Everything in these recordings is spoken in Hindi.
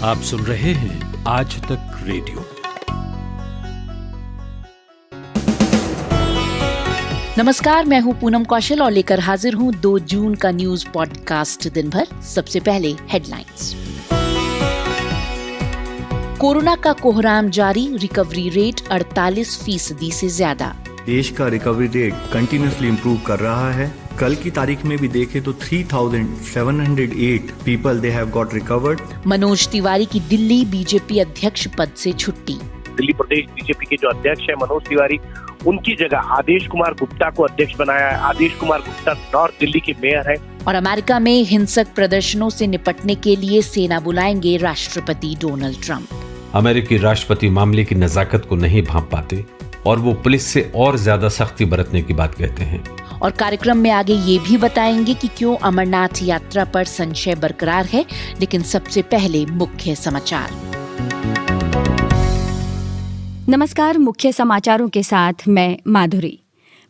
आप सुन रहे हैं आज तक रेडियो। नमस्कार, मैं हूं पूनम कौशल और लेकर हाजिर हूं 2 जून का न्यूज पॉडकास्ट दिन भर। सबसे पहले हेडलाइंस। कोरोना का कोहराम जारी, रिकवरी रेट 48% से ज्यादा। देश का रिकवरी रेट कंटिन्यूअसली इम्प्रूव कर रहा है। कल की तारीख में भी देखें तो 3,708 people they have got recovered. Manoj Tiwari की दिल्ली बीजेपी अध्यक्ष पद से छुट्टी। दिल्ली प्रदेश बीजेपी के जो अध्यक्ष है मनोज तिवारी, उनकी जगह आदेश कुमार गुप्ता को अध्यक्ष बनाया है। आदेश कुमार गुप्ता नॉर्थ दिल्ली के मेयर है। और अमेरिका में हिंसक प्रदर्शनों से निपटने के लिए सेना बुलाएंगे राष्ट्रपति डोनाल्ड ट्रंप। अमेरिकी राष्ट्रपति मामले की नजाकत को नहीं भांप पाते और वो पुलिस से और ज्यादा सख्ती बरतने की बात कहते हैं। और कार्यक्रम में आगे ये भी बताएंगे कि क्यों अमरनाथ यात्रा पर संशय बरकरार है। लेकिन सबसे पहले मुख्य समाचार। नमस्कार, मुख्य समाचारों के साथ मैं माधुरी।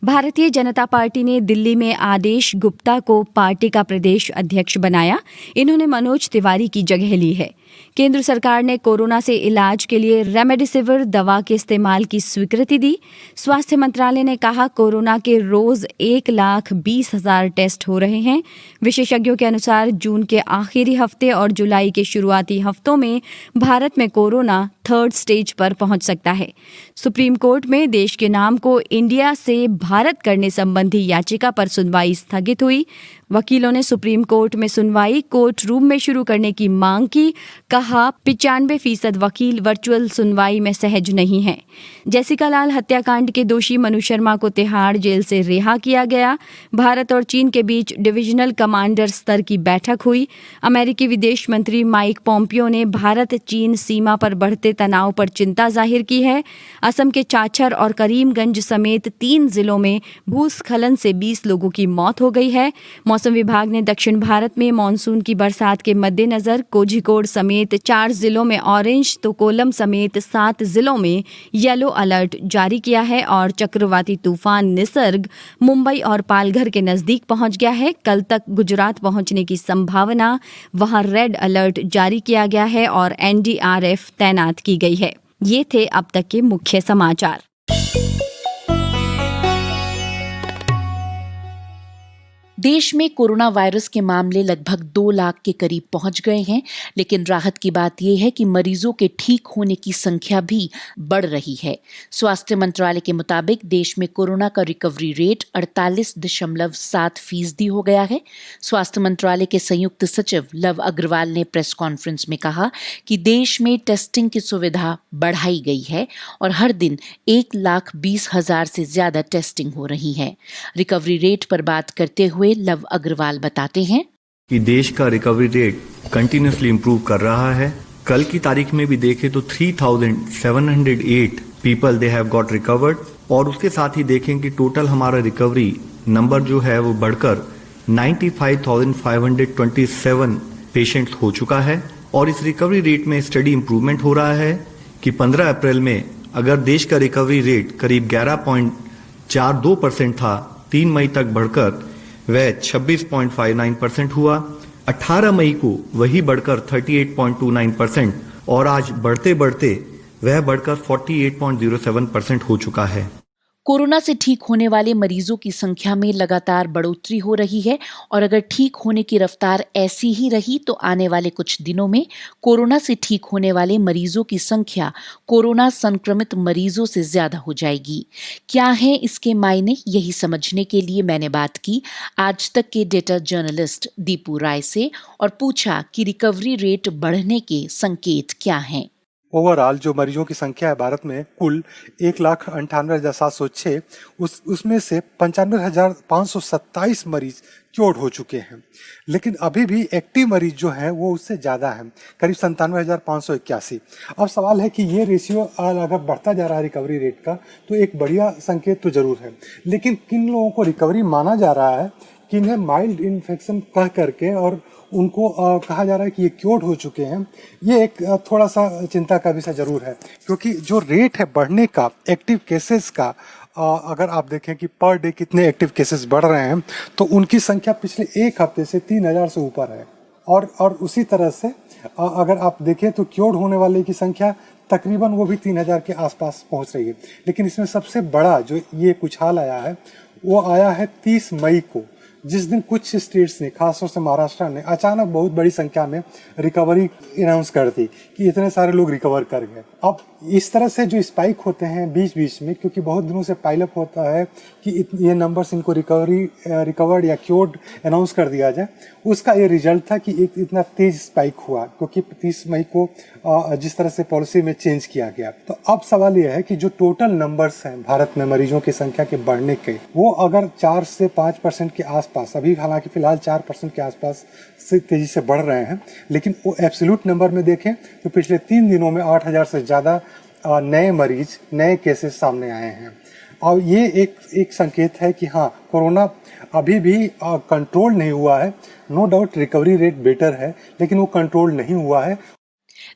भारतीय जनता पार्टी ने दिल्ली में आदेश गुप्ता को पार्टी का प्रदेश अध्यक्ष बनाया। इन्होंने मनोज तिवारी की जगह ली है। केंद्र सरकार ने कोरोना से इलाज के लिए रेमडेसिविर दवा के इस्तेमाल की स्वीकृति दी। स्वास्थ्य मंत्रालय ने कहा कोरोना के रोज 1,20,000 टेस्ट हो रहे हैं। विशेषज्ञों के अनुसार जून के आखिरी हफ्ते और जुलाई के शुरुआती हफ्तों में भारत में कोरोना 3rd स्टेज पर पहुंच सकता है। सुप्रीम कोर्ट में देश के नाम को इंडिया से भारत करने संबंधी याचिका पर सुनवाई स्थगित हुई। वकीलों ने सुप्रीम कोर्ट में सुनवाई कोर्ट रूम में शुरू करने की मांग की। कहा 95% वकील वर्चुअल सुनवाई में सहज नहीं हैं। जैसिका लाल हत्याकांड के दोषी मनु शर्मा को तिहाड़ जेल से रिहा किया गया। भारत और चीन के बीच डिविजनल कमांडर स्तर की बैठक हुई। अमेरिकी विदेश मंत्री माइक पोम्पियो ने भारत चीन सीमा पर बढ़ते तनाव पर चिंता जाहिर की है। असम के चाचर और करीमगंज समेत 3 जिलों में भूस्खलन से 20 लोगों की मौत हो गई है। मौसम विभाग ने दक्षिण भारत में मानसून की बरसात के मद्देनजर कोझिकोड समेत 4 जिलों में ऑरेंज तो कोल्लम समेत 7 जिलों में येलो अलर्ट जारी किया है। और चक्रवाती तूफान निसर्ग मुंबई और पालघर के नजदीक पहुंच गया है। कल तक गुजरात पहुंचने की संभावना, वहां रेड अलर्ट जारी किया गया है और NDRF तैनात की गई है। ये थे अब तक के मुख्य समाचार। देश में कोरोना वायरस के मामले लगभग 2 लाख के करीब पहुंच गए हैं। लेकिन राहत की बात यह है कि मरीजों के ठीक होने की संख्या भी बढ़ रही है। स्वास्थ्य मंत्रालय के मुताबिक देश में कोरोना का रिकवरी रेट 48.7% हो गया है। स्वास्थ्य मंत्रालय के संयुक्त सचिव लव अग्रवाल ने प्रेस कॉन्फ्रेंस में कहा कि देश में टेस्टिंग की सुविधा बढ़ाई गई है और हर दिन 1,20,000 से ज्यादा टेस्टिंग हो रही है। रिकवरी रेट पर बात करते हुए लव अग्रवाल बताते हैं कि देश का रिकवरी रेट कंटिन्यूअसली इम्प्रूव कर रहा है। कल की तारीख में भी देखें तो 3,708 people they have got recovered. और उसके साथ ही देखें कि टोटल हमारा रिकवरी नंबर जो है वो बढ़कर 95,527 पेशेंट्स हो चुका है। और इस रिकवरी रेट में स्टडी इम्प्रूवमेंट हो रहा है कि 15 अप्रैल में अगर देश का रिकवरी रेट करीब 11.42% था, 3 मई तक बढ़कर वह 26.59% हुआ। 18 मई को वही बढ़कर 38.29% और आज बढ़ते बढ़ते वह बढ़कर 48.07% हो चुका है। कोरोना से ठीक होने वाले मरीजों की संख्या में लगातार बढ़ोतरी हो रही है और अगर ठीक होने की रफ्तार ऐसी ही रही तो आने वाले कुछ दिनों में कोरोना से ठीक होने वाले मरीजों की संख्या कोरोना संक्रमित मरीजों से ज्यादा हो जाएगी। क्या है इसके मायने, यही समझने के लिए मैंने बात की आज तक के डेटा जर्नलिस्ट दीपू राय से और पूछा कि रिकवरी रेट बढ़ने के संकेत क्या हैं। ओवरऑल जो मरीजों की संख्या है भारत में कुल 1,98,706, उसमें से 95,527 मरीज क्योर्ड हो चुके हैं। लेकिन अभी भी एक्टिव मरीज जो है वो उससे ज़्यादा है, करीब 97,581। अब सवाल है कि ये रेशियो अगर बढ़ता जा रहा है रिकवरी रेट का तो एक बढ़िया संकेत तो जरूर है। लेकिन किन लोगों को रिकवरी माना जा रहा है, किन्हें माइल्ड इन्फेक्शन कह करके और उनको कहा जा रहा है कि ये क्योर्ड हो चुके हैं, ये एक थोड़ा सा चिंता का विषय जरूर है। क्योंकि जो रेट है बढ़ने का एक्टिव केसेस का, अगर आप देखें कि पर डे कितने एक्टिव केसेस बढ़ रहे हैं तो उनकी संख्या पिछले एक हफ्ते से 3,000 से ऊपर है। और उसी तरह से अगर आप देखें तो क्योर होने वाले की संख्या तकरीबन वो भी 3000 के आसपास पहुंच रही है। लेकिन इसमें सबसे बड़ा जो ये उछाल आया है वो आया है 30 मई को, जिस दिन कुछ स्टेट्स ने, खासतौर से महाराष्ट्र ने अचानक बहुत बड़ी संख्या में रिकवरी अनाउंस कर दी कि इतने सारे लोग रिकवर कर गए। अब इस तरह से जो स्पाइक होते हैं बीच बीच में, क्योंकि बहुत दिनों से पाइलअप होता है कि ये नंबर्स इनको रिकवर्ड या क्योर्ड अनाउंस कर दिया जाए, उसका ये रिजल्ट था कि एक इतना तेज स्पाइक हुआ, क्योंकि 30 मई को जिस तरह से पॉलिसी में चेंज किया गया। तो अब सवाल यह है कि जो टोटल नंबर्स हैं भारत में मरीजों की संख्या के बढ़ने के, वो अगर 4 से 5% के आसपास, अभी हालांकि फिलहाल 4% के आसपास से तेजी से बढ़ रहे हैं, लेकिन वो एब्सोल्यूट नंबर में देखें तो पिछले 3 दिनों में 8000 से ज़्यादा नए मरीज, नए केसेस सामने आए हैं। और ये एक संकेत है कि हाँ, कोरोना अभी भी कंट्रोल नहीं हुआ है। No doubt recovery rate better है, लेकिन वो कंट्रोल नहीं हुआ है।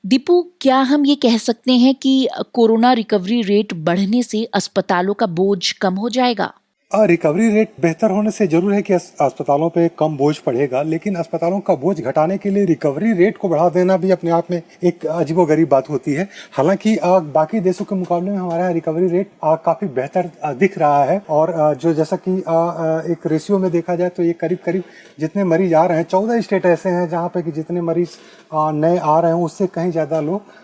दीपू, क्या हम ये कह सकते हैं कि कोरोना रिकवरी रेट बढ़ने से अस्पतालों का बोझ कम हो जाएगा? रिकवरी रेट बेहतर होने से जरूर है कि अस्पतालों पे कम बोझ पड़ेगा, लेकिन अस्पतालों का बोझ घटाने के लिए रिकवरी रेट को बढ़ा देना भी अपने आप में एक अजीबोगरीब बात होती है। हालांकि बाकी देशों के मुकाबले में हमारा रिकवरी रेट काफी बेहतर दिख रहा है, और जो जैसा कि एक रेशियो में देखा जाए तो ये करीब करीब जितने मरीज आ रहे हैं, 14 स्टेट ऐसे हैं जहाँ पे कि जितने मरीज नए आ रहे हैं उससे कहीं ज्यादा लोग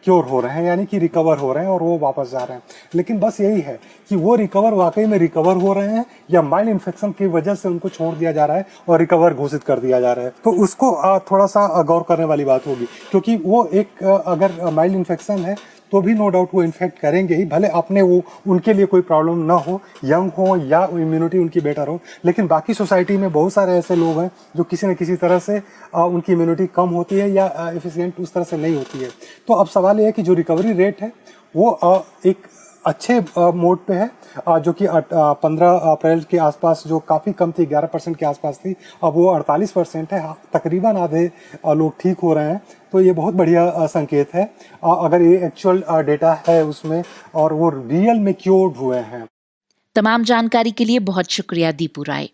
क्योर हो रहे हैं, यानी कि रिकवर हो रहे हैं और वो वापस जा रहे हैं। लेकिन बस यही है कि वो रिकवर वाकई में रिकवर हो रहे हैं या माइल्ड इन्फेक्शन की वजह से उनको छोड़ दिया जा रहा है और रिकवर घोषित कर दिया जा रहा है। तो उसको थोड़ा सा गौर करने वाली बात होगी, क्योंकि वो एक अगर माइल्ड इन्फेक्शन है तो भी नो डाउट वो इन्फेक्ट करेंगे ही, भले अपने वो उनके लिए कोई प्रॉब्लम ना हो, यंग हो या इम्यूनिटी उनकी बेटर हो, लेकिन बाकी सोसाइटी में बहुत सारे ऐसे लोग हैं जो किसी न किसी तरह से उनकी इम्यूनिटी कम होती है या एफिशिएंट उस तरह से नहीं होती है। तो अब सवाल ये है कि जो रिकवरी रेट है वो एक अच्छे मोड पे है, जो कि 15 अप्रैल के आसपास जो काफ़ी कम थी, 11% के आसपास थी, अब वो 48% है। तकरीबन आधे लोग ठीक हो रहे हैं, तो ये बहुत बढ़िया संकेत है अगर ये एक्चुअल डेटा है उसमें और वो रियल में क्योर्ड हुए हैं। तमाम जानकारी के लिए बहुत शुक्रिया दीपू राय।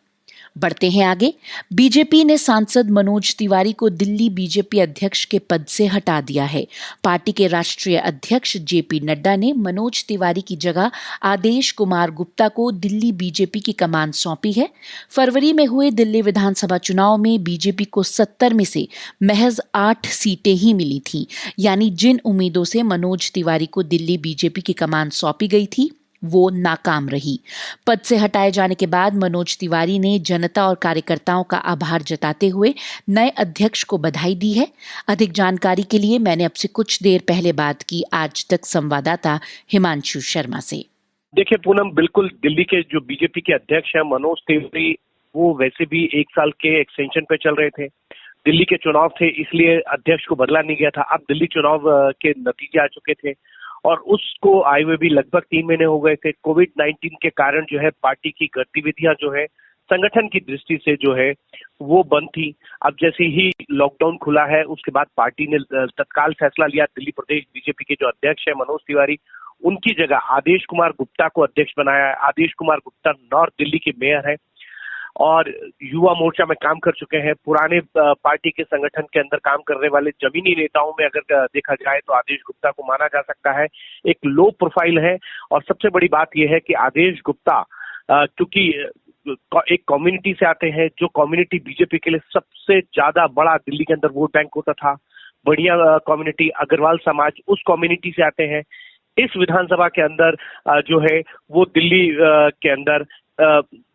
बढ़ते हैं आगे। बीजेपी ने सांसद मनोज तिवारी को दिल्ली बीजेपी अध्यक्ष के पद से हटा दिया है। पार्टी के राष्ट्रीय अध्यक्ष जेपी नड्डा ने मनोज तिवारी की जगह आदेश कुमार गुप्ता को दिल्ली बीजेपी की कमान सौंपी है। फरवरी में हुए दिल्ली विधानसभा चुनाव में बीजेपी को 70 में से महज 8 सीटें ही मिली थीं, यानी जिन उम्मीदों से मनोज तिवारी को दिल्ली बीजेपी की कमान सौंपी गई थी वो नाकाम रही। पद से हटाए जाने के बाद मनोज तिवारी ने जनता और कार्यकर्ताओं का आभार जताते हुए नए अध्यक्ष को बधाई दी है। अधिक जानकारी के लिए मैंने अब से कुछ देर पहले बात की आज तक संवाददाता हिमांशु शर्मा से। देखिए पूनम, बिल्कुल दिल्ली के जो बीजेपी के अध्यक्ष हैं मनोज तिवारी, वो वैसे भी 1 साल के एक्सटेंशन पे चल रहे थे। दिल्ली के चुनाव थे इसलिए अध्यक्ष को बदला नहीं गया था। अब दिल्ली चुनाव के नतीजे आ चुके थे और उसको आए हुए भी लगभग 3 महीने हो गए थे। कोविड-19 के कारण जो है पार्टी की गतिविधियां जो है संगठन की दृष्टि से जो है वो बंद थी। अब जैसे ही लॉकडाउन खुला है उसके बाद पार्टी ने तत्काल फैसला लिया, दिल्ली प्रदेश बीजेपी के जो अध्यक्ष है मनोज तिवारी, उनकी जगह आदेश कुमार गुप्ता को अध्यक्ष बनाया है। आदेश कुमार गुप्ता नॉर्थ दिल्ली के मेयर है और युवा मोर्चा में काम कर चुके हैं। पुराने पार्टी के संगठन के अंदर काम करने वाले जमीनी नेताओं में अगर देखा जाए तो आदेश गुप्ता को माना जा सकता है। एक लो प्रोफाइल है और सबसे बड़ी बात यह है कि आदेश गुप्ता क्योंकि एक कम्युनिटी से आते हैं, जो कम्युनिटी बीजेपी के लिए सबसे ज्यादा बड़ा दिल्ली के अंदर वोट बैंक होता था, बढ़िया कम्युनिटी अग्रवाल समाज, उस कम्युनिटी से आते हैं। इस विधानसभा के अंदर जो है वो दिल्ली के अंदर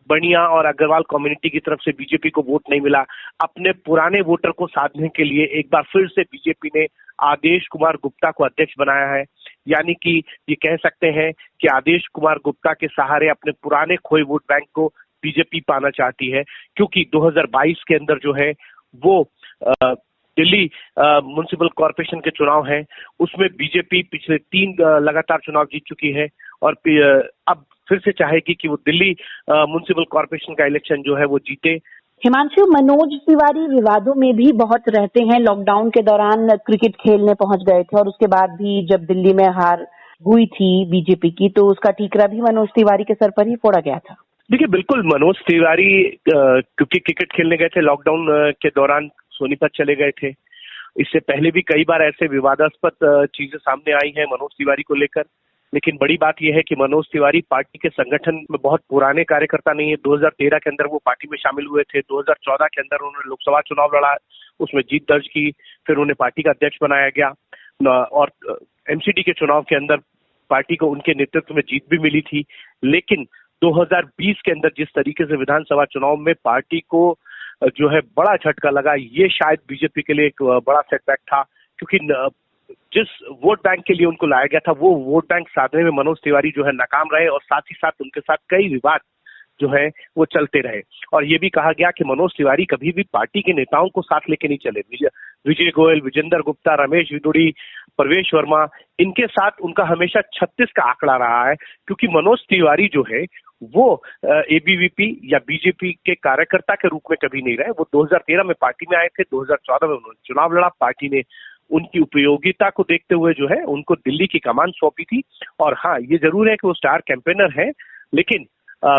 बढ़िया और अग्रवाल कम्युनिटी की तरफ से बीजेपी को वोट नहीं मिला। अपने पुराने वोटर को साधने के लिए एक बार फिर से बीजेपी ने आदेश कुमार गुप्ता को अध्यक्ष बनाया है। यानी कि ये कह सकते हैं कि आदेश कुमार गुप्ता के सहारे अपने पुराने खोए वोट बैंक को बीजेपी पाना चाहती है, क्योंकि 2022 के अंदर जो है वो दिल्ली म्युनिसिपल कॉर्पोरेशन के चुनाव हैं, उसमें बीजेपी पिछले 3 लगातार चुनाव जीत चुकी है और अब फिर से चाहेगी कि वो दिल्ली म्युनिसिपल कॉर्पोरेशन का इलेक्शन जो है वो जीते। हिमांशु, मनोज तिवारी विवादों में भी बहुत रहते हैं। लॉकडाउन के दौरान क्रिकेट खेलने पहुंच गए थे और उसके बाद भी जब दिल्ली में हार हुई थी बीजेपी की तो उसका ठीकरा भी मनोज तिवारी के सर पर ही फोड़ा गया था। देखिए बिल्कुल, मनोज तिवारी क्योंकि क्रिकेट खेलने गए थे लॉकडाउन के दौरान, सोनीपत चले गए थे। इससे पहले भी कई बार ऐसे विवादास्पद चीजें सामने आई हैं मनोज तिवारी को लेकर। लेकिन बड़ी बात यह है कि मनोज तिवारी पार्टी के संगठन में बहुत पुराने कार्यकर्ता नहीं है। 2013 के अंदर वो पार्टी में शामिल हुए थे। 2014 के अंदर उन्होंने लोकसभा चुनाव लड़ा, उसमें जीत दर्ज की, फिर उन्हें पार्टी का अध्यक्ष बनाया गया और एमसीडी के चुनाव के अंदर पार्टी को उनके नेतृत्व में जीत भी मिली थी। लेकिन 2020 के अंदर जिस तरीके से विधानसभा चुनाव में पार्टी को जो है बड़ा झटका लगा, ये शायद बीजेपी के लिए एक बड़ा सेटबैक था, क्योंकि जिस वोट बैंक के लिए उनको लाया गया था वो वोट बैंक साधने में मनोज तिवारी जो है नाकाम रहे और साथ ही साथ उनके साथ कई विवाद जो है वो चलते रहे। और ये भी कहा गया कि मनोज तिवारी कभी भी पार्टी के नेताओं को साथ लेके नहीं चले। विजय गोयल, विजेंद्र गुप्ता, रमेश विदुड़ी, प्रवेश वर्मा, इनके साथ उनका हमेशा 36 का आंकड़ा रहा है, क्योंकि मनोज तिवारी जो है वो एबीवीपी या बीजेपी के कार्यकर्ता के रूप में कभी नहीं रहे। वो 2013 में पार्टी में आए थे, 2014 में उन्होंने चुनाव लड़ा, पार्टी ने उनकी उपयोगिता को देखते हुए जो है उनको दिल्ली की कमान सौंपी थी। और हाँ, ये जरूर है कि वो स्टार कैंपेनर है, लेकिन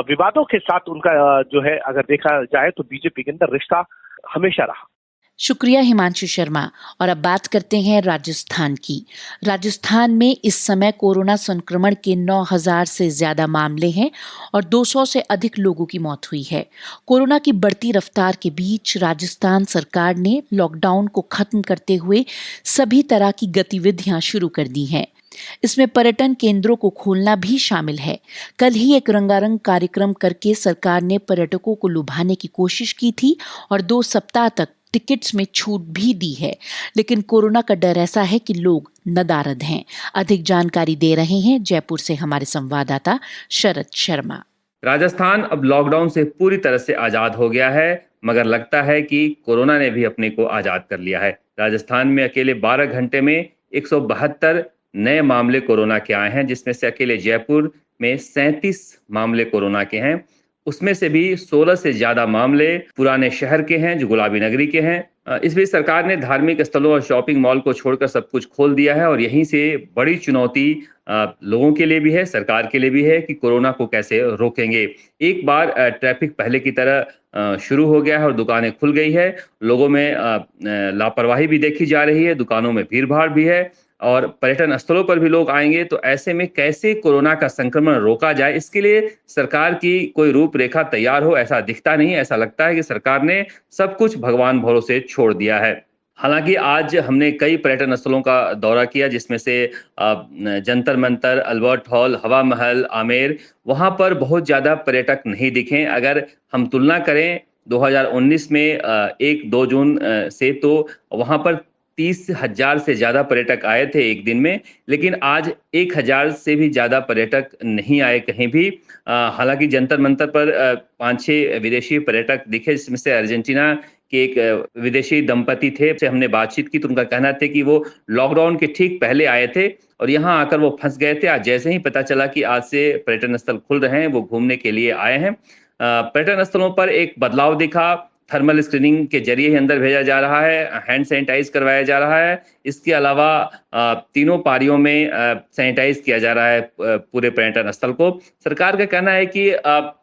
विवादों के साथ उनका जो है अगर देखा जाए तो बीजेपी के अंदर रिश्ता हमेशा रहा। शुक्रिया हिमांशु शर्मा। और अब बात करते हैं राजस्थान की। राजस्थान में इस समय कोरोना संक्रमण के 9,000 से ज्यादा मामले हैं और 200 से अधिक लोगों की मौत हुई है। कोरोना की बढ़ती रफ्तार के बीच राजस्थान सरकार ने लॉकडाउन को खत्म करते हुए सभी तरह की गतिविधियां शुरू कर दी हैं। इसमें पर्यटन केंद्रों को खोलना भी शामिल है। कल ही एक रंगारंग कार्यक्रम करके सरकार ने पर्यटकों को लुभाने की कोशिश की थी और 2 सप्ताह तक टिकट्स में छूट भी दी है, लेकिन कोरोना का डर ऐसा है कि लोग नदारद हैं। अधिक जानकारी दे रहे हैं जयपुर से हमारे संवाददाता शरद शर्मा। राजस्थान अब लॉकडाउन से पूरी तरह से आजाद हो गया है, मगर लगता है कि कोरोना ने भी अपने को आजाद कर लिया है। राजस्थान में अकेले 12 घंटे में 172 नए मामले कोरोना के आए हैं, जिसमें से अकेले जयपुर में 37 मामले कोरोना के हैं। उसमें से भी 16 से ज्यादा मामले पुराने शहर के हैं, जो गुलाबी नगरी के हैं। इस बीच सरकार ने धार्मिक स्थलों और शॉपिंग मॉल को छोड़कर सब कुछ खोल दिया है और यहीं से बड़ी चुनौती लोगों के लिए भी है, सरकार के लिए भी है कि कोरोना को कैसे रोकेंगे। एक बार ट्रैफिक पहले की तरह शुरू हो गया है और दुकानें खुल गई है। लोगों में लापरवाही भी देखी जा रही है, दुकानों में भीड़ भाड़ भी है और पर्यटन स्थलों पर भी लोग आएंगे। तो ऐसे में कैसे कोरोना का संक्रमण रोका जाए, इसके लिए सरकार की कोई रूपरेखा तैयार हो ऐसा दिखता नहीं। ऐसा लगता है कि सरकार ने सब कुछ भगवान भरोसे छोड़ दिया है। हालांकि आज हमने कई पर्यटन स्थलों का दौरा किया, जिसमें से जंतर मंतर, अल्बर्ट हॉल, हवा महल, आमेर, वहां पर बहुत ज्यादा पर्यटक नहीं दिखे। अगर हम तुलना करें 2019 में 1-2 जून से, तो वहां पर 30,000 से ज्यादा पर्यटक आए थे एक दिन में, लेकिन आज 1,000 से भी ज्यादा पर्यटक नहीं आए कहीं भी। हालांकि जंतर मंतर पर 5-6 विदेशी पर्यटक दिखे, जिसमें से अर्जेंटीना के एक विदेशी दंपति थे, से हमने बातचीत की तो उनका कहना था कि वो लॉकडाउन के ठीक पहले आए थे और यहाँ आकर वो फंस गए थे। आज जैसे ही पता चला कि आज से पर्यटन स्थल खुल रहे हैं, वो घूमने के लिए आए हैं। पर्यटन स्थलों पर एक बदलाव दिखा। थर्मल स्क्रीनिंग के जरिए ही अंदर भेजा जा रहा है, हैंड सैनिटाइज करवाया जा रहा है। इसके अलावा तीनों पारियों में सैनिटाइज किया जा रहा है पूरे पर्यटन स्थल को। सरकार का कहना है कि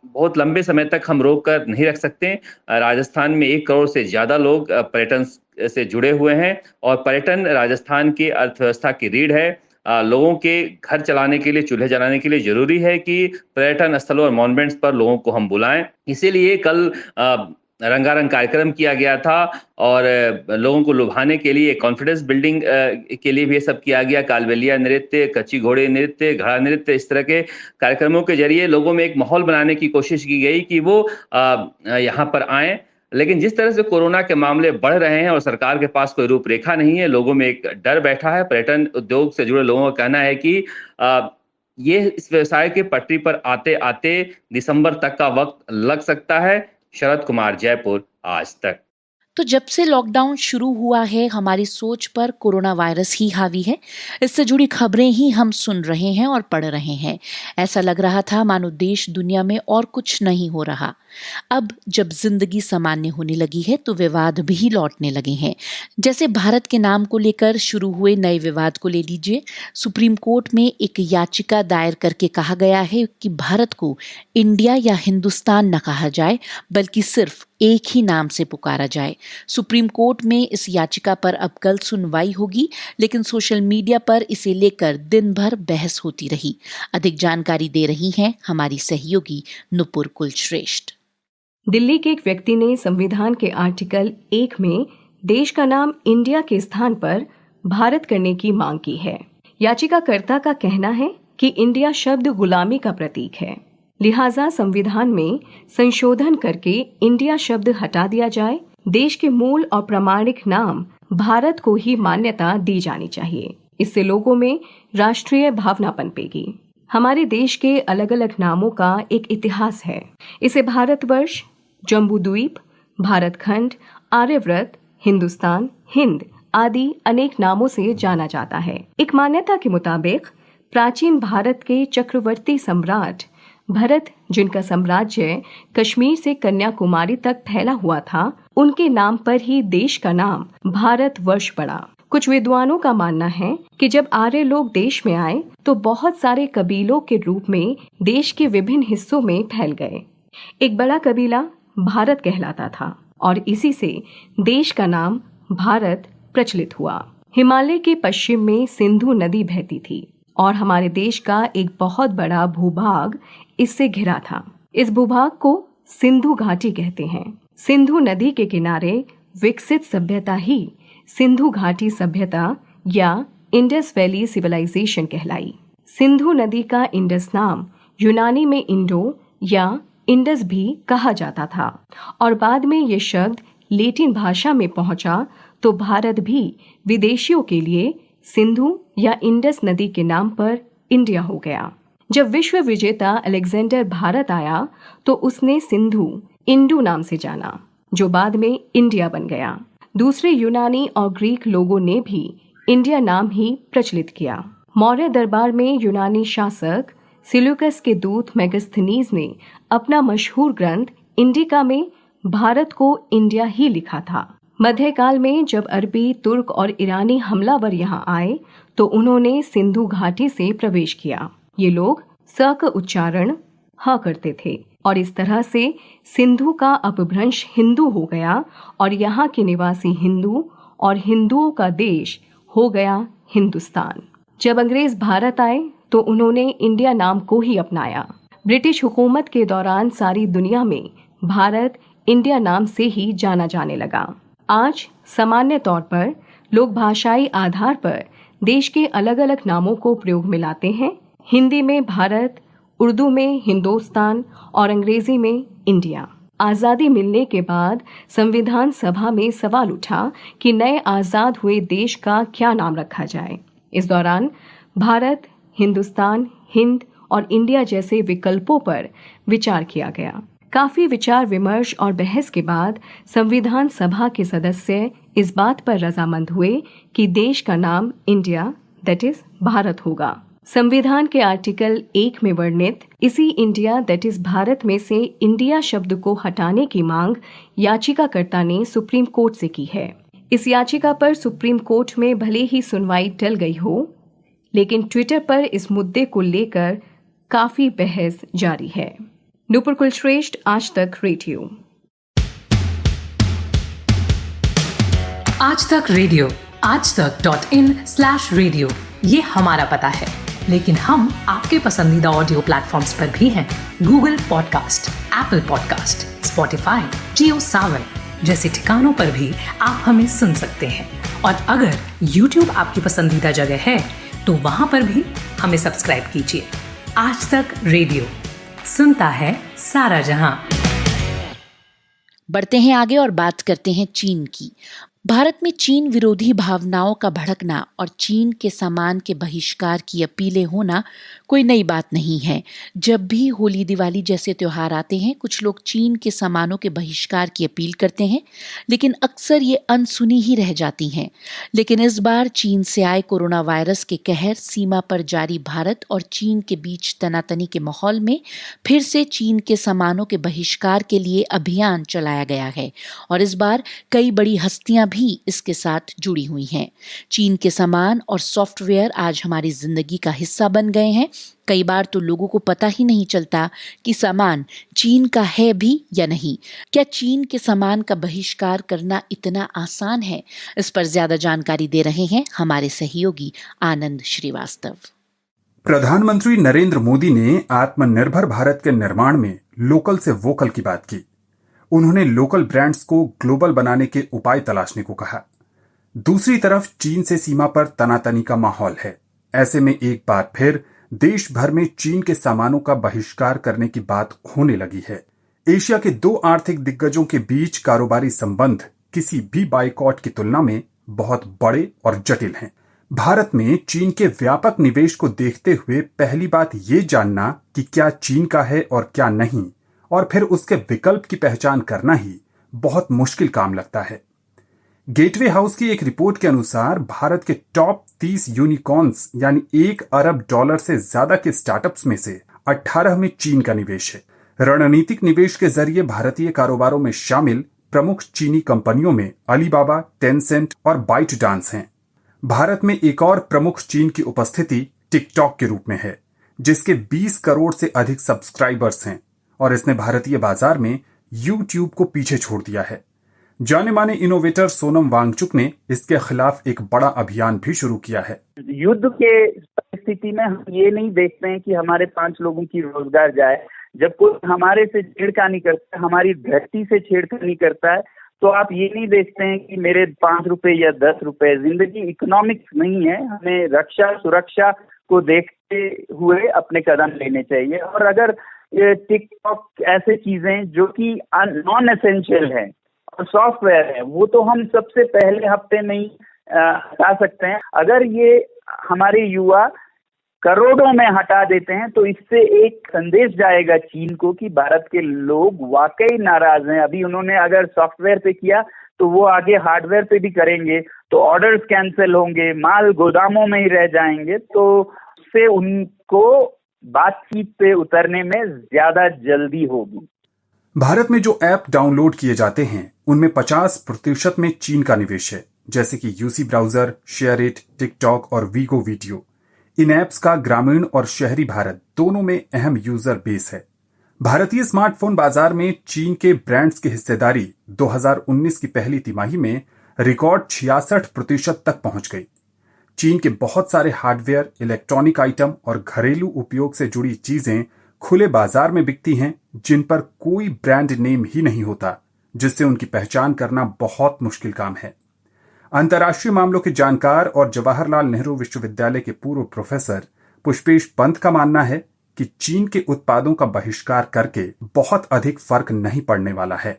बहुत लंबे समय तक हम रोक कर नहीं रख सकते। राजस्थान में 1 करोड़ से ज्यादा लोग पर्यटन से जुड़े हुए हैं और पर्यटन राजस्थान की अर्थव्यवस्था की रीढ़ है। लोगों के घर चलाने के लिए, चूल्हे जलाने के लिए जरूरी है कि पर्यटन स्थलों और मॉन्यूमेंट्स पर लोगों को हम बुलाएं। इसीलिए कल रंगारंग कार्यक्रम किया गया था और लोगों को लुभाने के लिए, कॉन्फिडेंस बिल्डिंग के लिए भी ये सब किया गया। कालबेलिया नृत्य, कच्ची घोड़े नृत्य, घड़ा नृत्य, इस तरह के कार्यक्रमों के जरिए लोगों में एक माहौल बनाने की कोशिश की गई कि वो यहाँ पर आएं। लेकिन जिस तरह से कोरोना के मामले बढ़ रहे हैं और सरकार के पास कोई रूपरेखा नहीं है, लोगों में एक डर बैठा है। पर्यटन उद्योग से जुड़े लोगों का कहना है कि ये इस व्यवसाय के पटरी पर आते आते दिसंबर तक का वक्त लग सकता है। शरद कुमार, जयपुर, आज तक। तो जब से लॉकडाउन शुरू हुआ है, हमारी सोच पर कोरोना वायरस ही हावी है। इससे जुड़ी खबरें ही हम सुन रहे हैं और पढ़ रहे हैं। ऐसा लग रहा था मानो देश दुनिया में और कुछ नहीं हो रहा। अब जब जिंदगी सामान्य होने लगी है तो विवाद भी लौटने लगे हैं। जैसे भारत के नाम को लेकर शुरू हुए नए विवाद को ले लीजिए। सुप्रीम कोर्ट में एक याचिका दायर करके कहा गया है कि भारत को इंडिया या हिंदुस्तान न कहा जाए, बल्कि सिर्फ एक ही नाम से पुकारा जाए। सुप्रीम कोर्ट में इस याचिका पर अब कल सुनवाई होगी, लेकिन सोशल मीडिया पर इसे लेकर दिन भर बहस होती रही। अधिक जानकारी दे रही हैं हमारी सहयोगी नुपुर कुलश्रेष्ठ। दिल्ली के एक व्यक्ति ने संविधान के आर्टिकल 1 में देश का नाम इंडिया के स्थान पर भारत करने की मांग की है। याचिकाकर्ता का कहना है कि इंडिया शब्द गुलामी का प्रतीक है, लिहाजा संविधान में संशोधन करके इंडिया शब्द हटा दिया जाए। देश के मूल और प्रामाणिक नाम भारत को ही मान्यता दी जानी चाहिए। इससे लोगों में राष्ट्रीय भावना पनपेगी। हमारे देश के अलग अलग नामों का एक इतिहास है। इसे भारतवर्ष, जम्बूद्वीप, भारतखंड, आर्यव्रत, हिंदुस्तान, हिंद आदि अनेक नामों से जाना जाता है। एक मान्यता के मुताबिक प्राचीन भारत के चक्रवर्ती सम्राट भरत, जिनका साम्राज्य कश्मीर से कन्याकुमारी तक फैला हुआ था, उनके नाम पर ही देश का नाम भारतवर्ष पड़ा। कुछ विद्वानों का मानना है कि जब आर्य लोग देश में आए तो बहुत सारे कबीलों के रूप में देश के विभिन्न हिस्सों में फैल गए। एक बड़ा कबीला भारत कहलाता था और इसी से देश का नाम भारत प्रचलित हुआ। हिमालय के पश्चिम में सिंधु नदी बहती थी और हमारे देश का एक बहुत बड़ा भूभाग इससे घिरा था। इस भूभाग को सिंधु घाटी कहते हैं। सिंधु नदी के किनारे विकसित सभ्यता ही सिंधु घाटी सभ्यता या इंडस वैली सिविलाइजेशन कहलाई। सिंधु नदी का इंडस नाम यूनानी में इंडो या इंडस भी कहा जाता था और बाद में ये शब्द लैटिन भाषा में पहुंचा तो भारत भी विदेशियों के लिए सिंधु या इंडस नदी के नाम पर इंडिया हो गया। जब विश्व विजेता अलेक्जेंडर भारत आया तो उसने सिंधु इंडू नाम से जाना, जो बाद में इंडिया बन गया। दूसरे यूनानी और ग्रीक लोगों ने भी इंडिया नाम ही प्रचलित किया। मौर्य दरबार में यूनानी शासक सिल्यूकस के दूत मेगास्थनीज ने अपना मशहूर ग्रंथ इंडिका में भारत को इंडिया ही लिखा था। मध्यकाल में जब अरबी, तुर्क और ईरानी हमलावर यहाँ आए तो उन्होंने सिंधु घाटी से प्रवेश किया। ये लोग स का उच्चारण ह करते थे और इस तरह से सिंधु का अपभ्रंश हिंदू हो गया और यहाँ के निवासी हिंदू और हिंदुओं का देश हो गया हिंदुस्तान। जब अंग्रेज भारत आए तो उन्होंने इंडिया नाम को ही अपनाया। ब्रिटिश हुकूमत के दौरान सारी दुनिया में भारत इंडिया नाम से ही जाना जाने लगा। आज सामान्य तौर पर लोग भाषाई आधार पर देश के अलग अलग नामों को प्रयोग में लाते हैं। हिंदी में भारत, उर्दू में हिंदुस्तान और अंग्रेजी में इंडिया। आज़ादी मिलने के बाद संविधान सभा में सवाल उठा कि नए आज़ाद हुए देश का क्या नाम रखा जाए। इस दौरान भारत, हिंदुस्तान, हिंद और इंडिया जैसे विकल्पों पर विचार किया गया। काफी विचार विमर्श और बहस के बाद संविधान सभा के सदस्य इस बात पर रजामंद हुए कि देश का नाम इंडिया दैट इज भारत होगा। संविधान के आर्टिकल 1 में वर्णित इसी इंडिया दैट इज भारत में से इंडिया शब्द को हटाने की मांग याचिकाकर्ता ने सुप्रीम कोर्ट से की है। इस याचिका पर सुप्रीम कोर्ट में भले ही सुनवाई टल गई हो, लेकिन ट्विटर पर इस मुद्दे को लेकर काफी बहस जारी है। नुपुर कुलश्रेष्ठ, आज तक रेडियो। आज तक रेडियो aajtak.in/radio ये हमारा पता है, लेकिन हम आपके पसंदीदा ऑडियो प्लेटफॉर्म्स पर भी हैं। Google podcast, Apple podcast, Spotify, Jio Saavn जैसे ठिकानों पर भी आप हमें सुन सकते हैं। और अगर YouTube आपकी पसंदीदा जगह है तो वहां पर भी हमें सब्सक्राइब कीजिए। आज तक रेडियो सुनता है सारा जहां। बढ़ते हैं आगे और बात करते हैं चीन की। भारत में चीन विरोधी भावनाओं का भड़कना और चीन के सामान के बहिष्कार की अपीलें होना कोई नई बात नहीं है। जब भी होली, दिवाली जैसे त्योहार आते हैं, कुछ लोग चीन के सामानों के बहिष्कार की अपील करते हैं, लेकिन अक्सर ये अनसुनी ही रह जाती हैं। लेकिन इस बार चीन से आए कोरोना वायरस के कहर, सीमा पर जारी भारत और चीन के बीच तनातनी के माहौल में फिर से चीन के सामानों के बहिष्कार के लिए अभियान चलाया गया है और इस बार कई बड़ी हस्तियां भी इसके साथ जुड़ी हुई हैं। चीन के सामान और सॉफ्टवेयर आज हमारी जिंदगी का हिस्सा बन गए हैं। कई बार तो लोगों को पता ही नहीं चलता कि सामान चीन का है भी या नहीं। क्या चीन के सामान का बहिष्कार करना इतना आसान है? इस पर ज्यादा जानकारी दे रहे हैं हमारे सहयोगी आनंद श्रीवास्तव। प्रधानमंत्री नरेंद्र मोदी ने आत्मनिर्भर भारत के निर्माण में लोकल से वोकल की बात की। उन्होंने लोकल ब्रांड्स को ग्लोबल बनाने के उपाय तलाशने को कहा। दूसरी तरफ चीन से सीमा पर तनातनी का माहौल है। ऐसे में एक बार फिर देश भर में चीन के सामानों का बहिष्कार करने की बात होने लगी है। एशिया के दो आर्थिक दिग्गजों के बीच कारोबारी संबंध किसी भी बायकॉट की तुलना में बहुत बड़े और जटिल हैं। भारत में चीन के व्यापक निवेश को देखते हुए पहली बात ये जानना कि क्या चीन का है और क्या नहीं, और फिर उसके विकल्प की पहचान करना ही बहुत मुश्किल काम लगता है। गेटवे हाउस की एक रिपोर्ट के अनुसार भारत के टॉप 30 यूनिकॉर्न्स यानी $1 अरब से ज्यादा के स्टार्टअप्स में से 18 में चीन का निवेश है। रणनीतिक निवेश के जरिए भारतीय कारोबारों में शामिल प्रमुख चीनी कंपनियों में अलीबाबा, टेंसेंट और बाइट डांस हैं। भारत में एक और प्रमुख चीन की उपस्थिति टिकटॉक के रूप में है, जिसके 20 करोड़ से अधिक सब्सक्राइबर्स हैं, और इसने भारतीय बाजार में यूट्यूब को पीछे छोड़ दिया है। जाने माने इनोवेटर सोनम वांगचुक ने इसके खिलाफ एक बड़ा अभियान भी शुरू किया है। युद्ध के परिस्थिति में हम ये नहीं देखते हैं कि हमारे 5 लोगों की रोजगार जाए। जब कोई हमारे से छेड़खानी करता है, हमारी धरती से छेड़खानी करता है, तो आप ये नहीं देखते हैं कि मेरे 5 रुपए या 10 रुपए। जिंदगी इकोनॉमिक्स नहीं है। हमें रक्षा सुरक्षा को देखते हुए अपने कदम लेने चाहिए। और अगर ये टिकटॉक ऐसे चीजें जो कि नॉन एसेंशियल है और सॉफ्टवेयर है, वो तो हम सबसे पहले हफ्ते में ही हटा सकते हैं। अगर ये हमारे युवा करोड़ों में हटा देते हैं तो इससे एक संदेश जाएगा चीन को कि भारत के लोग वाकई नाराज हैं। अभी उन्होंने अगर सॉफ्टवेयर पे किया तो वो आगे हार्डवेयर पे भी करेंगे, तो ऑर्डर्स कैंसिल होंगे, माल गोदामों में ही रह जाएंगे, तो उससे उनको बातचीत पे उतरने में ज्यादा जल्दी होगी। भारत में जो ऐप डाउनलोड किए जाते हैं उनमें 50% में चीन का निवेश है, जैसे कि यूसी ब्राउजर, शेयरइट, टिकटॉक और वीगो वीडियो। इन ऐप्स का ग्रामीण और शहरी भारत दोनों में अहम यूजर बेस है। भारतीय स्मार्टफोन बाजार में चीन के ब्रांड्स की हिस्सेदारी 2019 की पहली तिमाही में रिकॉर्ड 66% तक पहुंच गई। चीन के बहुत सारे हार्डवेयर, इलेक्ट्रॉनिक आइटम और घरेलू उपयोग से जुड़ी चीजें खुले बाजार में बिकती हैं, जिन पर कोई ब्रांड नेम ही नहीं होता, जिससे उनकी पहचान करना बहुत मुश्किल काम है। अंतर्राष्ट्रीय मामलों के जानकार और जवाहरलाल नेहरू विश्वविद्यालय के पूर्व प्रोफेसर पुष्पेश पंत का मानना है कि चीन के उत्पादों का बहिष्कार करके बहुत अधिक फर्क नहीं पड़ने वाला है।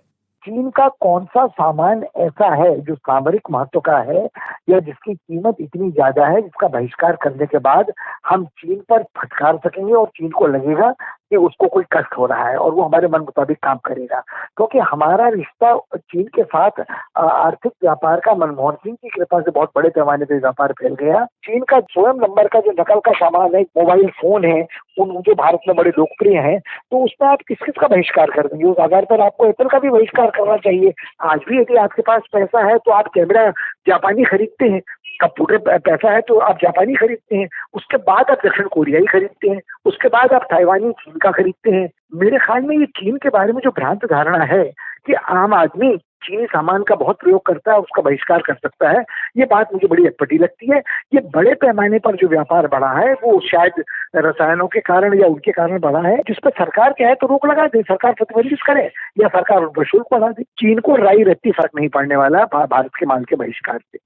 चीन का कौन सा सामान ऐसा है जो सामरिक महत्व का है या जिसकी कीमत इतनी ज्यादा है जिसका बहिष्कार करने के बाद हम चीन पर फटकार सकेंगे और चीन को लगेगा कि उसको कोई कष्ट हो रहा है और वो हमारे मन मुताबिक काम करेगा। क्योंकि हमारा रिश्ता चीन के साथ आर्थिक व्यापार का मनमोहन सिंह की कृपा से बहुत बड़े पैमाने पर व्यापार फैल गया। चीन का 16 नंबर का जो नकल का सामान है, मोबाइल फोन है, उन जो भारत में बड़े लोकप्रिय हैं, तो उसमें आप किस किस का बहिष्कार कर देंगे? उस आधार पर आपको एप्पल का भी बहिष्कार करना चाहिए। आज भी यदि आपके पास पैसा है तो आप कैमरा जापानी खरीदते हैं, कंप्यूटर पैसा है तो आप जापानी खरीदते हैं, उसके बाद आप दक्षिण कोरियाई खरीदते हैं, उसके बाद आप ताइवानी चीन का खरीदते हैं। मेरे ख्याल में ये चीन के बारे में जो भ्रांत धारणा है कि आम आदमी चीनी सामान का बहुत प्रयोग करता है, उसका बहिष्कार कर सकता है, ये बात मुझे बड़ी अटपटी लगती है। ये बड़े पैमाने पर जो व्यापार बढ़ा है वो शायद रसायनों के कारण या उनके कारण बढ़ा है, जिस पर सरकार क्या है तो रोक लगा दे, सरकार प्रतिबंधित करे या सरकार उन पर शुल्क बढ़ा दे। चीन को राई रत्ती फर्क नहीं पड़ने वाला भारत के माल के बहिष्कार से।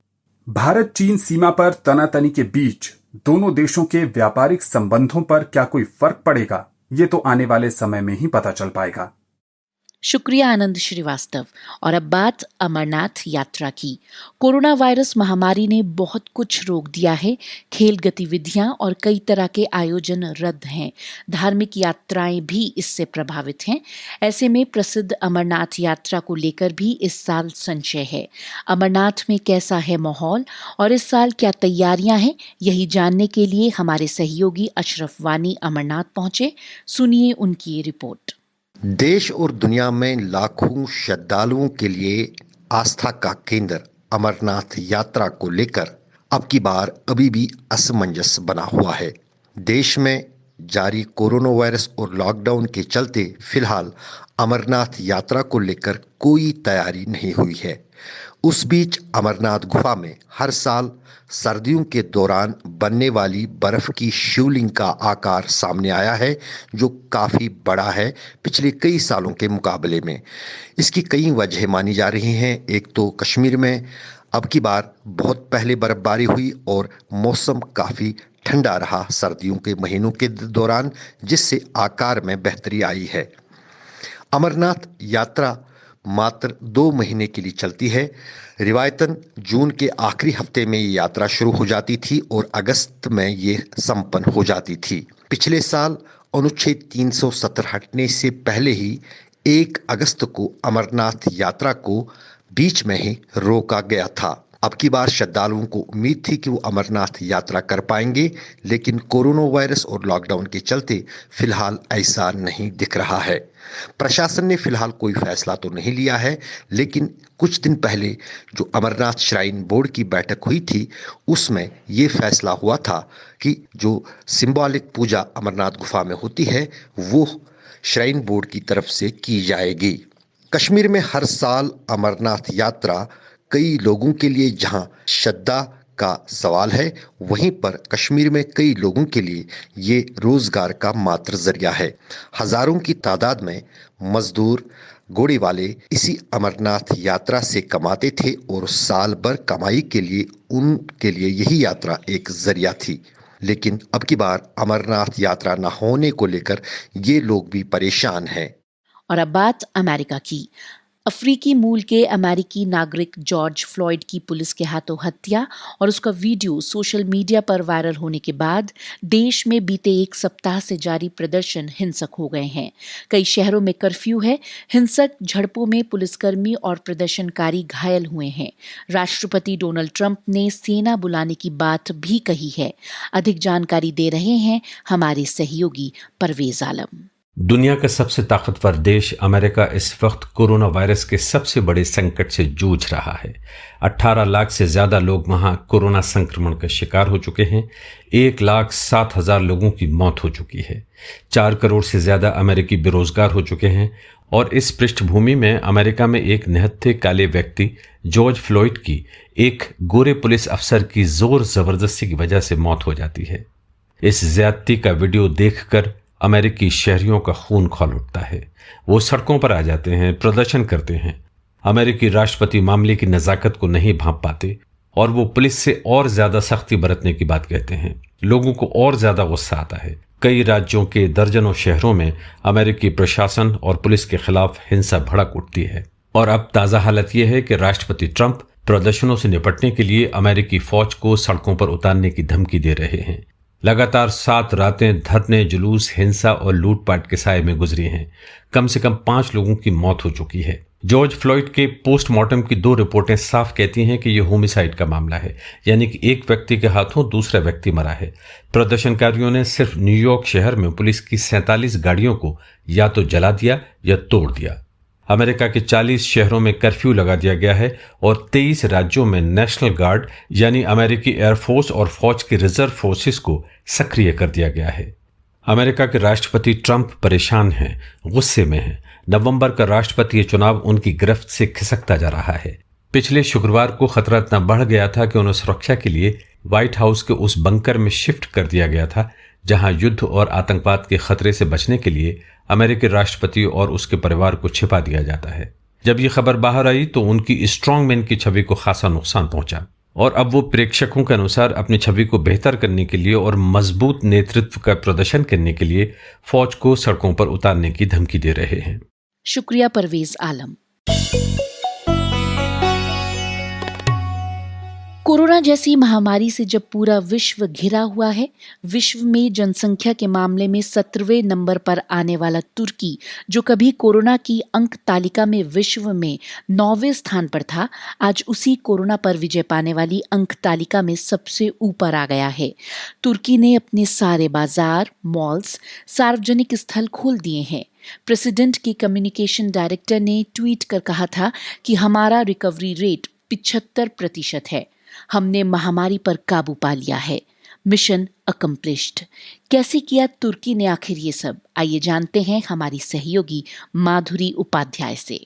भारत चीन सीमा पर तनातनी के बीच दोनों देशों के व्यापारिक संबंधों पर क्या कोई फर्क पड़ेगा, ये तो आने वाले समय में ही पता चल पाएगा। शुक्रिया आनंद श्रीवास्तव। और अब बात अमरनाथ यात्रा की। कोरोना वायरस महामारी ने बहुत कुछ रोक दिया है। खेल गतिविधियां और कई तरह के आयोजन रद्द हैं। धार्मिक यात्राएं भी इससे प्रभावित हैं। ऐसे में प्रसिद्ध अमरनाथ यात्रा को लेकर भी इस साल संशय है। अमरनाथ में कैसा है माहौल और इस साल क्या तैयारियां हैं, यही जानने के लिए हमारे सहयोगी अशरफ वानी अमरनाथ पहुंचे। सुनिए उनकी रिपोर्ट। देश और दुनिया में लाखों श्रद्धालुओं के लिए आस्था का केंद्र अमरनाथ यात्रा को लेकर अब की बार अभी भी असमंजस बना हुआ है। देश में जारी कोरोना वायरस और लॉकडाउन के चलते फिलहाल अमरनाथ यात्रा को लेकर कोई तैयारी नहीं हुई है। उस बीच अमरनाथ गुफा में हर साल सर्दियों के दौरान बनने वाली बर्फ की शिवलिंग का आकार सामने आया है, जो काफी बड़ा है पिछले कई सालों के मुकाबले में। इसकी कई वजह मानी जा रही हैं। एक तो कश्मीर में अब की बार बहुत पहले बर्फबारी हुई और मौसम काफी ठंडा रहा सर्दियों के महीनों के दौरान, जिससे आकार में बेहतरी आई है। अमरनाथ यात्रा मात्र 2 महीने के लिए चलती है। रिवायतन जून के आखिरी हफ्ते में ये यात्रा शुरू हो जाती थी और अगस्त में ये संपन्न हो जाती थी। पिछले साल अनुच्छेद 370 हटने से पहले ही 1 अगस्त को अमरनाथ यात्रा को बीच में ही रोका गया था। अब की बार श्रद्धालुओं को उम्मीद थी कि वो अमरनाथ यात्रा कर पाएंगे, लेकिन कोरोना वायरस और लॉकडाउन के चलते फिलहाल ऐसा नहीं दिख रहा है। प्रशासन ने फिलहाल कोई फैसला तो नहीं लिया है, लेकिन कुछ दिन पहले जो अमरनाथ श्राइन बोर्ड की बैठक हुई थी, उसमें ये फैसला हुआ था कि जो सिंबॉलिक पूजा अमरनाथ गुफा में होती है वो श्राइन बोर्ड की तरफ से की जाएगी। कश्मीर में हर साल अमरनाथ यात्रा कई लोगों के लिए जहां श्रद्धा का सवाल है, वहीं पर कश्मीर में कई लोगों के लिए ये रोजगार का मात्र जरिया है। हजारों की तादाद में मजदूर घोड़े वाले इसी अमरनाथ यात्रा से कमाते थे और साल भर कमाई के लिए उनके लिए यही यात्रा एक जरिया थी। लेकिन अब की बार अमरनाथ यात्रा न होने को लेकर ये लोग भी परेशान हैं। और अब बात अमेरिका की। अफ्रीकी मूल के अमेरिकी नागरिक जॉर्ज फ्लॉयड की पुलिस के हाथों हत्या और उसका वीडियो सोशल मीडिया पर वायरल होने के बाद देश में बीते 1 सप्ताह से जारी प्रदर्शन हिंसक हो गए हैं। कई शहरों में कर्फ्यू है। हिंसक झड़पों में पुलिसकर्मी और प्रदर्शनकारी घायल हुए हैं। राष्ट्रपति डोनाल्ड ट्रंप ने सेना बुलाने की बात भी कही है। अधिक जानकारी दे रहे हैं हमारे सहयोगी परवेज आलम। दुनिया का सबसे ताकतवर देश अमेरिका इस वक्त कोरोना वायरस के सबसे बड़े संकट से जूझ रहा है। 18 लाख से ज्यादा लोग वहां कोरोना संक्रमण का शिकार हो चुके हैं। 1,07,000 लोगों की मौत हो चुकी है। 4 करोड़ से ज्यादा अमेरिकी बेरोजगार हो चुके हैं। और इस पृष्ठभूमि में अमेरिका में एक निहत्थे काले व्यक्ति जॉर्ज फ्लॉयड की एक गोरे पुलिस अफसर की जोर जबरदस्ती की वजह से मौत हो जाती है। इस ज्यादती का वीडियो देखकर अमेरिकी शहरियों का खून खौल उठता है। वो सड़कों पर आ जाते हैं, प्रदर्शन करते हैं। अमेरिकी राष्ट्रपति मामले की नजाकत को नहीं भांप पाते और वो पुलिस से और ज्यादा सख्ती बरतने की बात कहते हैं। लोगों को और ज्यादा गुस्सा आता है। कई राज्यों के दर्जनों शहरों में अमेरिकी प्रशासन और पुलिस के खिलाफ हिंसा भड़क उठती है। और अब ताजा हालत यह है कि राष्ट्रपति ट्रंप प्रदर्शनों से निपटने के लिए अमेरिकी फौज को सड़कों पर उतारने की धमकी दे रहे हैं। लगातार 7 रातें धरने, जुलूस, हिंसा और लूटपाट के साए में गुजरी हैं। कम से कम 5 लोगों की मौत हो चुकी है। जॉर्ज फ्लॉयड के पोस्टमार्टम की 2 रिपोर्टें साफ कहती हैं कि यह होमिसाइड का मामला है, यानी कि एक व्यक्ति के हाथों दूसरा व्यक्ति मरा है। प्रदर्शनकारियों ने सिर्फ न्यूयॉर्क शहर में पुलिस की 47 गाड़ियों को या तो जला दिया या तोड़ दिया। अमेरिका के 40 शहरों में कर्फ्यू लगा दिया गया है और 23 राज्यों में नेशनल गार्ड यानी अमेरिकी एयरफोर्स और फौज की रिजर्व फोर्सेस को सक्रिय कर दिया गया है। अमेरिका के राष्ट्रपति ट्रंप परेशान हैं, गुस्से में हैं। नवंबर का राष्ट्रपतीय चुनाव उनकी गिरफ्त से खिसकता जा रहा है। पिछले शुक्रवार को खतरा इतना बढ़ गया था कि उन्हें सुरक्षा के लिए व्हाइट हाउस के उस बंकर में शिफ्ट कर दिया गया था जहां युद्ध और आतंकवाद के खतरे से बचने के लिए अमेरिकी राष्ट्रपति और उसके परिवार को छिपा दिया जाता है। जब ये खबर बाहर आई तो उनकी स्ट्रॉन्गमैन की छवि को खासा नुकसान पहुंचा और अब वो प्रेक्षकों के अनुसार अपनी छवि को बेहतर करने के लिए और मजबूत नेतृत्व का प्रदर्शन करने के लिए फौज को सड़कों पर उतारने की धमकी दे रहे हैं। शुक्रिया परवेज आलम। कोरोना जैसी महामारी से जब पूरा विश्व घिरा हुआ है, विश्व में जनसंख्या के मामले में 17वें नंबर पर आने वाला तुर्की, जो कभी कोरोना की अंक तालिका में विश्व में 9वें स्थान पर था, आज उसी कोरोना पर विजय पाने वाली अंक तालिका में सबसे ऊपर आ गया है। तुर्की ने अपने सारे बाजार, मॉल्स, सार्वजनिक स्थल खोल दिए हैं। प्रेसिडेंट के कम्युनिकेशन डायरेक्टर ने ट्वीट कर कहा था कि हमारा रिकवरी रेट 75% है। हमने महामारी पर काबू पा लिया है। Mission accomplished. कैसे किया तुर्की ने आखिर ये सब? आइए जानते हैं हमारी सहयोगी माधुरी उपाध्याय से।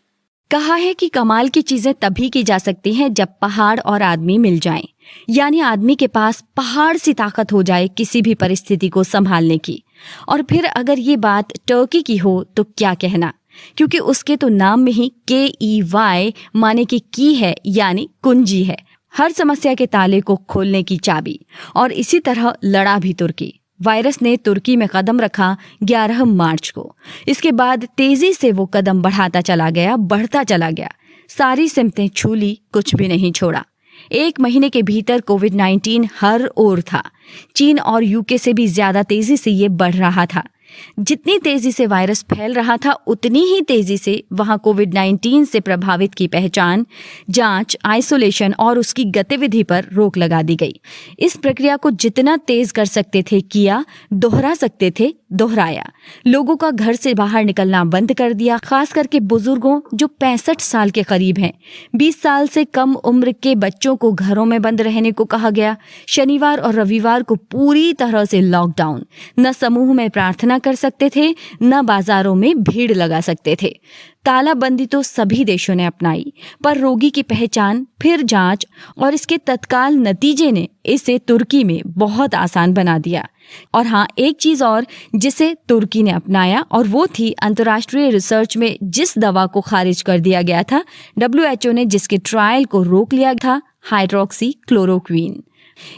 कहा है कि कमाल की चीजें तभी की जा सकती हैं जब पहाड़ और आदमी मिल जाएं। यानी आदमी के पास पहाड़ सी ताकत हो जाए किसी भी परिस्थिति को संभालने की। और फिर अगर ये बात टर्की की हो तो क्या कहना, क्योंकि उसके तो नाम में ही KEY माने की है, यानी कुंजी है, हर समस्या के ताले को खोलने की चाबी। और इसी तरह लड़ा भी तुर्की। वायरस ने तुर्की में कदम रखा 11 मार्च को। इसके बाद तेजी से वो कदम बढ़ता चला गया। सारी सिमतें छू ली, कुछ भी नहीं छोड़ा। 1 महीने के भीतर कोविड-19 हर ओर था। चीन और UK से भी ज्यादा तेजी से ये बढ़ रहा था। जितनी तेजी से वायरस फैल रहा था, उतनी ही तेजी से वहां कोविड-19 से प्रभावित की पहचान, जांच, आइसोलेशन और उसकी गतिविधि पर रोक लगा दी गई। इस प्रक्रिया को जितना तेज कर सकते थे किया, दोहरा सकते थे दोहराया। लोगों का घर से बाहर निकलना बंद कर दिया, खास करके बुजुर्गों जो 65 साल के करीब हैं। 20 साल से कम उम्र के बच्चों को घरों में बंद रहने को कहा गया। शनिवार और रविवार को पूरी तरह से लॉकडाउन। न समूह में प्रार्थना कर सकते थे, न बाजारों में भीड़ लगा सकते थे। तालाबंदी तो सभी देशों ने अपनाई, पर रोगी की पहचान, फिर जांच और इसके तत्काल नतीजे ने इसे तुर्की में बहुत आसान बना दिया। और हाँ, एक चीज और जिसे तुर्की ने अपनाया, और वो थी अंतर्राष्ट्रीय रिसर्च में जिस दवा को खारिज कर दिया गया था, WHO ने जिसके ट्रायल को रोक लिया था, हाइड्रोक्सी क्लोरोक्वीन।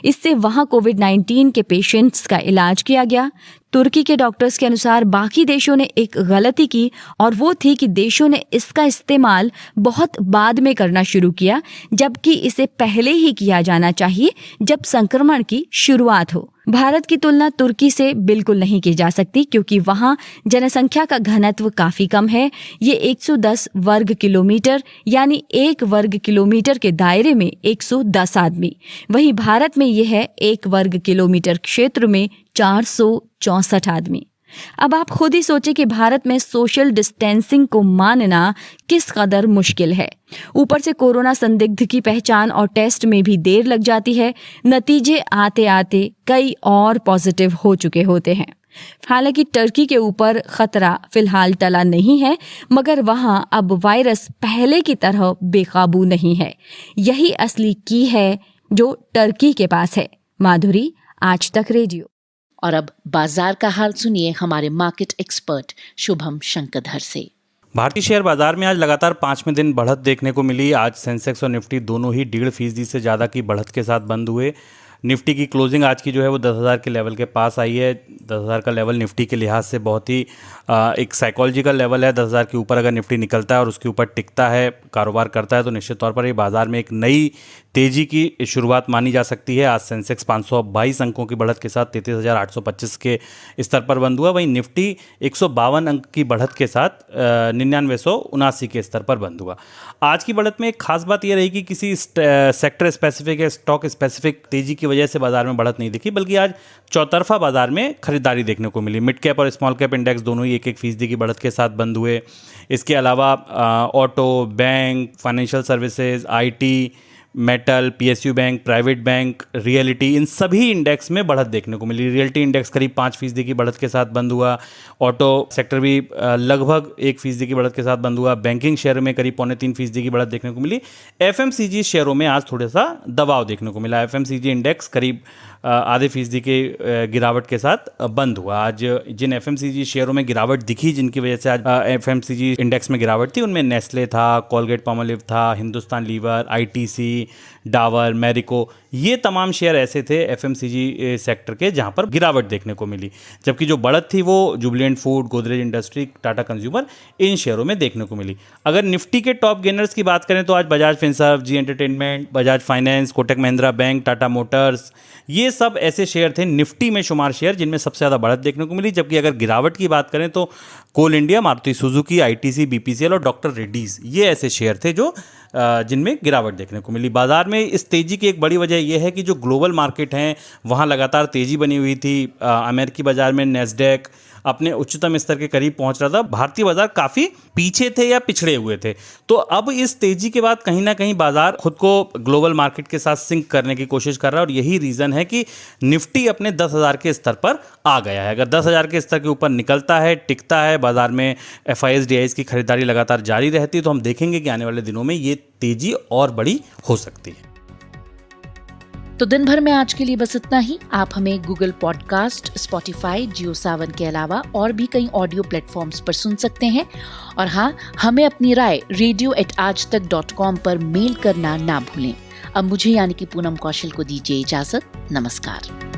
इससे वहां कोविड-19 के पेशेंट्स का इलाज किया गया। तुर्की के डॉक्टर्स के अनुसार बाकी देशों ने एक गलती की, और वो थी कि देशों ने इसका इस्तेमाल बहुत बाद में करना शुरू किया, जबकि इसे पहले ही किया जाना चाहिए जब संक्रमण की शुरुआत हो। भारत की तुलना तुर्की से बिल्कुल नहीं की जा सकती, क्योंकि वहां जनसंख्या का घनत्व काफी कम है। ये 110 वर्ग किलोमीटर, यानी 1 वर्ग किलोमीटर के दायरे में 110 आदमी। वहीं भारत में यह है 1 वर्ग किलोमीटर क्षेत्र में 464 आदमी। अब आप खुद ही सोचें कि भारत में सोशल डिस्टेंसिंग को मानना किस कदर मुश्किल है। ऊपर से कोरोना संदिग्ध की पहचान और टेस्ट में भी देर लग जाती है। नतीजे आते आते कई और पॉजिटिव हो चुके होते हैं। हालांकि टर्की के ऊपर खतरा फिलहाल टला नहीं है, मगर वहां अब वायरस पहले की तरह बेकाबू नहीं है। यही असली की है जो टर्की के पास है। माधुरी, आज तक रेडियो। और अब बाजार का हाल सुनिए हमारे मार्केट एक्सपर्ट शुभम शंकरधर से। भारतीय शेयर बाजार में आज लगातार 5वें दिन बढ़त देखने को मिली। आज सेंसेक्स और निफ्टी दोनों ही 1.5% से ज़्यादा की बढ़त के साथ बंद हुए। निफ्टी की क्लोजिंग आज की जो है वो 10,000 के लेवल के पास आई है। 10,000 का लेवल निफ्टी के लिहाज से बहुत ही एक साइकोलॉजिकल लेवल है। 10,000 के ऊपर अगर निफ्टी निकलता है और उसके ऊपर टिकता है, कारोबार करता है, तो निश्चित तौर पर ये बाजार में एक नई तेजी की शुरुआत मानी जा सकती है। आज सेंसेक्स 522 अंकों की बढ़त के साथ 33,825 के स्तर पर बंद हुआ। वहीं निफ्टी 152 अंक की बढ़त के साथ 99,979 के स्तर पर बंद हुआ। आज की बढ़त में एक खास बात यह रही कि किसी सेक्टर स्पेसिफिक या स्टॉक स्पेसिफिक तेजी की वजह से बाजार में बढ़त नहीं दिखी, बल्कि आज चौतरफा बाजार में खरीदारी देखने को मिली। मिड कैप और स्मॉल कैप इंडेक्स दोनों ही 1-1% की बढ़त के साथ बंद हुए। इसके अलावा auto, bank, financial services, IT, metal, PSU bank, private bank, realty, इन सभी इंडेक्स में बढ़त देखने को मिली। रियलिटी इंडेक्स करीब 5% की बढ़त के साथ बंद हुआ। ऑटो सेक्टर भी लगभग 1% की बढ़त के साथ बंद हुआ। बैंकिंग शेयर में करीब 2.25% की बढ़त देखने को मिली। FMCG शेयरों में आज थोड़ा सा दबाव देखने को मिला। FMCG इंडेक्स करीब 0.5% के गिरावट के साथ बंद हुआ। आज जिन FMCG शेयरों में गिरावट दिखी, जिनकी वजह से आज FMCG इंडेक्स में गिरावट थी, उनमें नेस्ले था, कोलगेट पामोलिव था, हिंदुस्तान लीवर, ITC, डाबर, मैरिको, ये तमाम शेयर ऐसे थे FMCG सेक्टर के जहां पर गिरावट देखने को मिली। जबकि जो बढ़त थी वो Jubilant food, Godrej industry, Tata consumer, इन शेयरों में देखने को मिली। अगर निफ्टी के टॉप गेनर्स की बात करें तो आज Bajaj Finserv, Zee entertainment, Bajaj finance, Kotak Mahindra bank, Tata motors, ये सब ऐसे शेयर थे निफ्टी में शुमार शेयर जिनमें सबसे ज़्यादा बढ़त देखने को मिली। जबकि अगर गिरावट की बात करें तो coal India, Maruti Suzuki, ITC, BPCL और डॉक्टर रेड्डीज, ये ऐसे शेयर थे जो जिनमें गिरावट देखने को मिली। बाजार में इस तेज़ी की एक बड़ी वजह यह है कि जो ग्लोबल मार्केट हैं वहाँ लगातार तेज़ी बनी हुई थी। अमेरिकी बाजार में नेस्डैक अपने उच्चतम स्तर के करीब पहुंच रहा था, भारतीय बाजार काफी पीछे थे या पिछड़े हुए थे। तो अब इस तेजी के बाद कहीं ना कहीं बाजार खुद को ग्लोबल मार्केट के साथ सिंक करने की कोशिश कर रहा है और यही रीजन है कि निफ्टी अपने 10,000 के स्तर पर आ गया है। अगर 10,000 के स्तर के ऊपर निकलता है, टिकता है, बाजार में FIIs DIIs की खरीदारी लगातार जारी रहती है, तो हम देखेंगे कि आने वाले दिनों में ये तेजी और बड़ी हो सकती है। तो दिन भर में आज के लिए बस इतना ही। आप हमें गूगल पॉडकास्ट, स्पॉटिफाई, जियो सावन के अलावा और भी कई ऑडियो प्लेटफॉर्म्स पर सुन सकते हैं। और हाँ, हमें अपनी राय radio@aajtak.com पर मेल करना ना भूलें। अब मुझे यानी कि पूनम कौशल को दीजिए इजाजत। नमस्कार।